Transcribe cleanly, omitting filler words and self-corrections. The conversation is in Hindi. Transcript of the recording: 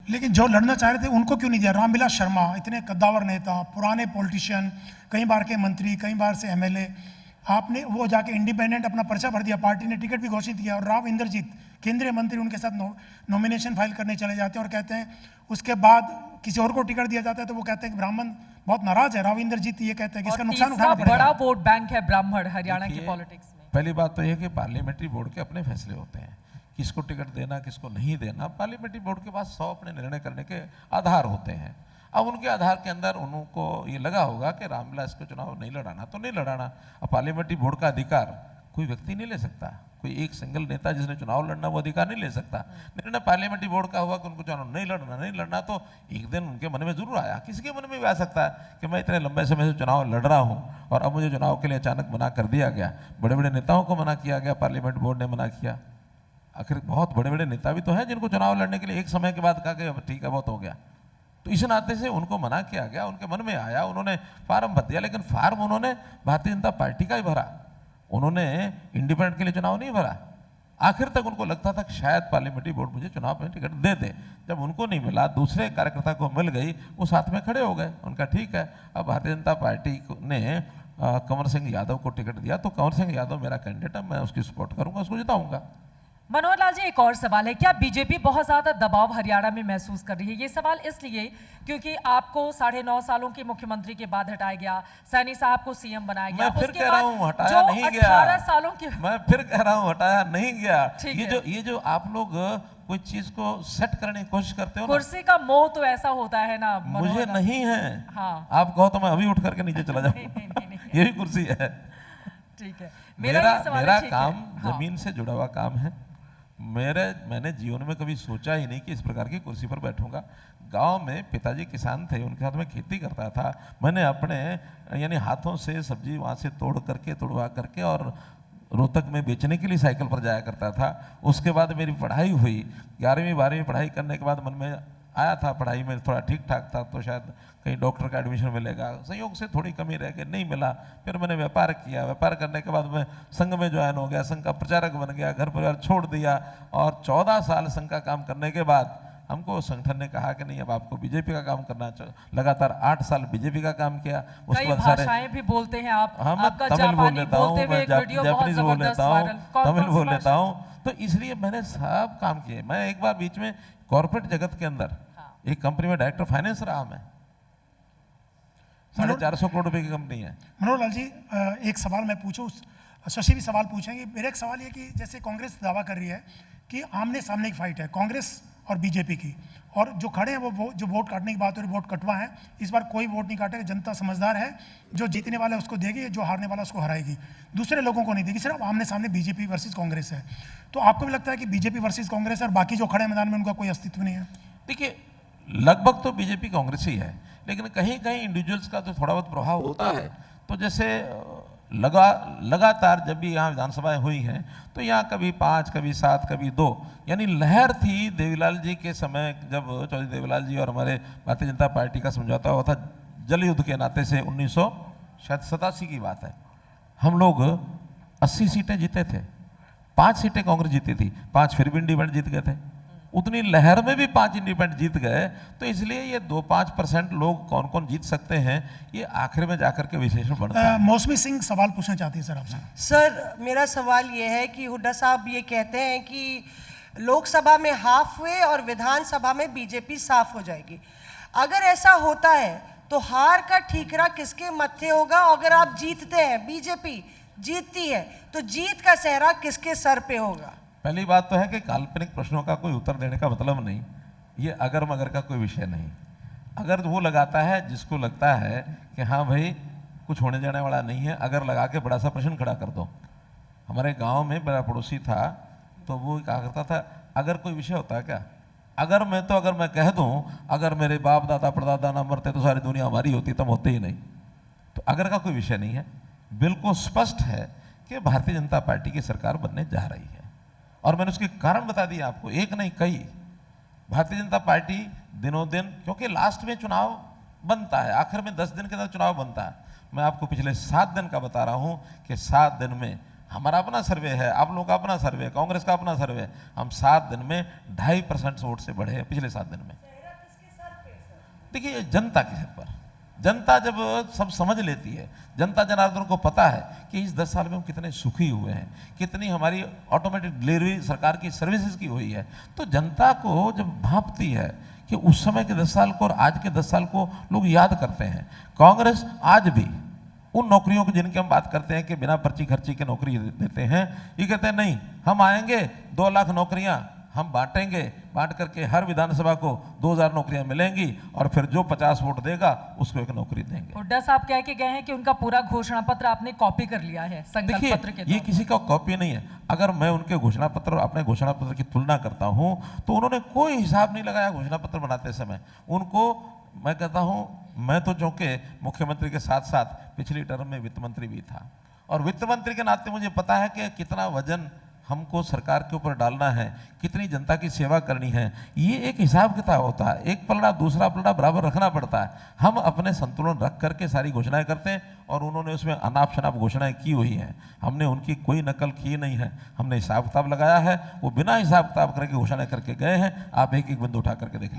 लेकिन जो लड़ना चाह रहे थे उनको क्यों नहीं दिया? रामविलास शर्मा इतने कद्दावर नेता, पुराने पॉलिटिशियन, कई बार के मंत्री, कई बार से एमएलए, आपने वो जाके इंडिपेंडेंट अपना पर्चा भर दिया, पार्टी ने टिकट भी घोषित किया, और राव इंद्रजीत केंद्रीय मंत्री उनके साथ नॉमिनेशन फाइल करने चले जाते हैं और कहते हैं, उसके बाद किसी और को टिकट दिया जाता है तो वो कहते हैं कि ब्राह्मण बहुत नाराज है। राव इंद्रजीत ये कहते हैं कि इसका नुकसान उठाना पड़ेगा। बड़ा वोट बैंक है ब्राह्मण हरियाणा की पॉलिटिक्स में। पहली बात तो यह कि पार्लियामेंट्री बोर्ड के अपने फैसले होते हैं, किसको टिकट देना किसको नहीं देना पार्लियामेंट्री बोर्ड के पास 100 अपने निर्णय करने के आधार होते हैं। अब उनके आधार के अंदर उनको ये लगा होगा कि रामविलास को चुनाव नहीं लड़ाना तो नहीं लड़ाना। अब पार्लियामेंट्री बोर्ड का अधिकार कोई व्यक्ति नहीं ले सकता, कोई एक सिंगल नेता जिसने चुनाव लड़ना वो अधिकार नहीं ले सकता। निर्णय पार्लियामेंट्री बोर्ड का हुआ कि उनको चुनाव नहीं लड़ना तो एक दिन उनके मन में जरूर आया, किसी के मन में भी आ सकता है कि मैं इतने लंबे समय से चुनाव लड़ रहा हूँ और अब मुझे चुनाव के लिए अचानक मना कर दिया गया। बड़े बड़े नेताओं को मना किया गया, पार्लियामेंट बोर्ड ने मना किया। आखिर बहुत बड़े बड़े नेता भी तो हैं जिनको चुनाव लड़ने के लिए एक समय के बाद कहा कि ठीक है बहुत हो गया, तो इस नाते से उनको मना किया गया। उनके मन में आया, उन्होंने फार्म भर दिया, लेकिन फार्म उन्होंने भारतीय जनता पार्टी का ही भरा, उन्होंने इंडिपेंडेंट के लिए चुनाव नहीं भरा। आखिर तक उनको लगता था कि शायद पार्लियामेंट्री बोर्ड मुझे चुनाव में टिकट दे दे। जब उनको नहीं मिला, दूसरे कार्यकर्ता को मिल गई, वो साथ में खड़े हो गए। उनका ठीक है, अब भारतीय जनता पार्टी ने कंवर सिंह यादव को टिकट दिया तो कंवर सिंह यादव मेरा कैंडिडेट है, मैं उसकी सपोर्ट करूंगा, उसको जिताऊंगा। मनोहर लाल जी, एक और सवाल है, क्या बीजेपी बहुत ज्यादा दबाव हरियाणा में महसूस कर रही है? ये सवाल इसलिए क्योंकि आपको 9.5 सालों के मुख्यमंत्री के बाद हटाया गया, सैनी साहब को सीएम बनाया गया, मैं फिर कह रहा हूँ हटाया नहीं गया, 18 सालों के मैं फिर कह रहा हूँ हटाया नहीं गया। ये जो आप लोग कोई चीज को सेट करने की कोशिश करते हो, कुर्सी का मोह तो ऐसा होता है ना, मुझे नहीं है। हाँ। आप कहो तो मैं अभी उठ करके नीचे चला जाऊँ, ये भी कुर्सी है। ठीक है, मेरा काम जमीन से जुड़ा हुआ काम है। मैंने जीवन में कभी सोचा ही नहीं कि इस प्रकार की कुर्सी पर बैठूंगा। गांव में पिताजी किसान थे, उनके साथ मैं खेती करता था। मैंने अपने यानी हाथों से सब्जी वहाँ से तोड़वा करके और रोहतक में बेचने के लिए साइकिल पर जाया करता था। उसके बाद मेरी पढ़ाई हुई, 11वीं 12वीं पढ़ाई करने के बाद मन में आया था पढ़ाई में थोड़ा ठीक ठाक था तो शायद कहीं डॉक्टर का एडमिशन मिलेगा, संयोग से थोड़ी कमी रह गई, नहीं मिला। फिर मैंने व्यापार किया, व्यापार करने के बाद मैं संघ में ज्वाइन हो गया, संघ का प्रचारक बन गया, घर परिवार छोड़ दिया और 14 साल संघ का काम करने के बाद हमको संगठन ने कहा कि नहीं अब आपको बीजेपी का काम करना चाहिए। लगातार 8 साल बीजेपी का काम किया। उसके बाद भाषाएं भी बोलते हैं आप, हाँ मैं तमिल बोल लेता हूँ, मैं जापानीज बोल लेता हूँ, तमिल बोल लेता हूँ, तो इसलिए मैंने सब काम किए। मैं एक बार बीच में कॉर्पोरेट जगत के अंदर एक कंपनी में डायरेक्टर फाइनेंस रहा मैं, 450 करोड़ रुपए की कंपनी है। मनोहर लाल जी, एक सवाल मैं पूछूं, शशि भी सवाल पूछेंगे। मेरा एक सवाल ये कि जैसे कांग्रेस दावा कर रही है कि आमने सामने की फाइट है कांग्रेस और बीजेपी की, और जो खड़े हैं वो जो वोट काटने की बात हो रही है, वोट कटवा है, इस बार कोई वोट नहीं काटेगा, जनता समझदार है, जो जीतने वाला है उसको देगी, जो हारने वाला उसको हराएगी, दूसरे लोगों को नहीं देगी, सिर्फ आमने सामने बीजेपी वर्सेस कांग्रेस है। तो आपको भी लगता है कि बीजेपी वर्सेस कांग्रेस है और बाकी जो खड़े मैदान में उनका कोई अस्तित्व नहीं है? देखिए, लगभग तो बीजेपी कांग्रेस ही है, लेकिन कहीं कहीं इंडिविजुअल्स का तो थोड़ा बहुत प्रभाव होता है। तो जैसे लगातार जब भी यहाँ विधानसभाएं हुई हैं तो यहाँ कभी 5, कभी 7, कभी 2, यानी लहर थी देवीलाल जी के समय, जब चौधरी देवीलाल जी और हमारे भारतीय जनता पार्टी का समझौता हुआ था जल युद्ध के नाते से 1987 की बात है। हम लोग 80 सीटें जीते थे, 5 सीटें कांग्रेस जीती थी, 5 फिर भी इंडिपेंडेंट जीत गए थे। उतनी लहर में भी 5 इंडिपेंडेंट जीत गए। तो इसलिए ये 2-5% लोग कौन कौन जीत सकते हैं, ये आखिर में जाकर के विश्लेषण बढ़ता है। मौसमी सिंह सवाल पूछना चाहती है सर आपसे। सर, मेरा सवाल ये है कि हुड्डा साहब ये कहते हैं कि लोकसभा में हाफ हुए और विधानसभा में बीजेपी साफ हो जाएगी। अगर ऐसा होता है तो हार का ठीकरा किसके मत्थे होगा? अगर आप जीतते हैं, बीजेपी जीतती है, तो जीत का सेहरा किसके सर पे होगा? पहली बात तो है कि काल्पनिक प्रश्नों का कोई उत्तर देने का मतलब नहीं, ये अगर मगर का कोई विषय नहीं। अगर वो लगाता है जिसको लगता है कि हाँ भाई कुछ होने जाने वाला नहीं है, अगर लगा के बड़ा सा प्रश्न खड़ा कर दो। हमारे गांव में मेरा पड़ोसी था तो वो कहा करता था अगर कोई विषय होता है क्या, अगर मैं कह दूं अगर मेरे बाप दादा परदादा ना मरते तो सारी दुनिया हमारी होती, तब होते ही नहीं। तो अगर का कोई विषय नहीं है, बिल्कुल स्पष्ट है कि भारतीय जनता पार्टी की सरकार बनने जा रही है और मैंने उसके कारण बता दिया आपको, एक नहीं कई। भारतीय जनता पार्टी दिनों दिन, क्योंकि लास्ट में चुनाव बनता है, आखिर में 10 दिन के अंदर चुनाव बनता है। मैं आपको पिछले 7 दिन का बता रहा हूं कि 7 दिन में हमारा अपना सर्वे है, आप लोगों का अपना सर्वे, कांग्रेस का अपना सर्वे, हम 7 दिन में 2.5% वोट से बढ़े हैं पिछले 7 दिन में। देखिए ये जनता के सिर पर, जनता जब सब समझ लेती है, जनता जनार्दन को पता है कि इस 10 साल में हम कितने सुखी हुए हैं, कितनी हमारी ऑटोमेटिक डिलीवरी सरकार की सर्विसेज की हुई है, तो जनता को जब भांपती है कि उस समय के 10 साल को और आज के 10 साल को लोग याद करते हैं। कांग्रेस आज भी उन नौकरियों की जिनकी हम बात करते हैं कि बिना पर्ची खर्ची के नौकरी देते हैं, ये कहते हैं नहीं, हम आएंगे 2 लाख नौकरियां हम बांटेंगे, बांट करके हर विधानसभा को 2000 नौकरियां मिलेंगी और फिर जो 50 वोट देगा उसको एक नौकरी देंगे। हुड्डा साहब कह के गए हैं कि उनका पूरा घोषणा पत्र आपने कॉपी कर लिया है संकल्प पत्र के देखिए ये किसी का कॉपी नहीं है। अगर मैं उनके घोषणा पत्र और अपने घोषणा पत्र की तुलना करता हूं तो उन्होंने कोई हिसाब नहीं लगाया घोषणा पत्र बनाते समय। उनको मैं कहता हूं, मैं तो चूंकि मुख्यमंत्री के साथ साथ पिछली टर्म में वित्त मंत्री भी था और वित्त मंत्री के नाते मुझे पता है कि कितना वजन हमको सरकार के ऊपर डालना है, कितनी जनता की सेवा करनी है, ये एक हिसाब किताब होता है। एक पलड़ा दूसरा पलड़ा बराबर रखना पड़ता है। हम अपने संतुलन रख करके सारी घोषणाएं करते हैं और उन्होंने उसमें अनाप शनाप घोषणाएं की हुई हैं। हमने उनकी कोई नकल की नहीं है, हमने हिसाब किताब लगाया है। वो बिना हिसाब किताब करके घोषणाएं करके गए हैं। आप एक एक बिंदु उठा करके देख